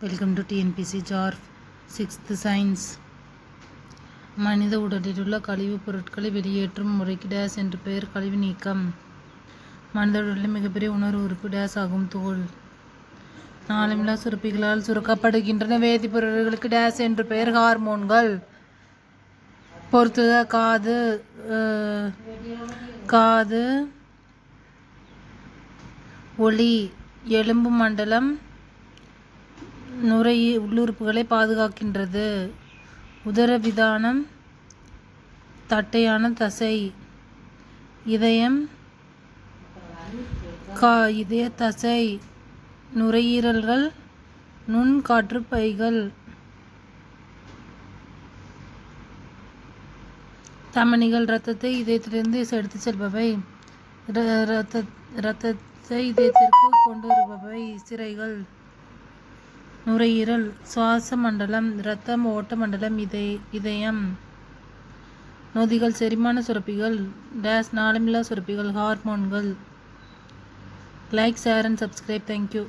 Welcome to TNPSC ஜார் 6th science. மனித உடலில் உள்ள கழிவுப் பொருட்களை வெளியேற்றும் முறைக்கு டேஸ் என்று பெயர். கழிவு நீக்கம். மனித உடலில் மிகப்பெரிய உணர்வு உறுப்பு டேஸ் ஆகும். தோல். நாளமில்லா சுரப்பிகளால் சுரக்கப்படுகின்றன வேதிப்பொருட்களுக்கு டேஸ் என்று பெயர். ஹார்மோன்கள். பொறுத்துக. காது ஒளி. எலும்பு மண்டலம் நுரையீரல் உள்ளுறுப்புகளை பாதுகாக்கின்றது. உதரவிதானம் தட்டையான தசை. இதயம் இதய தசை. நுரையீரல்கள் நுண்காற்று பைகள். தமனிகள் இரத்தத்தை இதயத்திலிருந்து எடுத்துச் செல்பவை. இரத்தத்தை இதயத்திற்கு கொண்டு வருபவை சிரைகள். நுரையீரல். சுவாச மண்டலம். இரத்த ஓட்ட மண்டலம். இதயம். நொதிகள். செரிமான சுரப்பிகள். டேஸ் நாளமில்லா சுரப்பிகள். ஹார்மோன்கள். Like, share and subscribe. Thank you.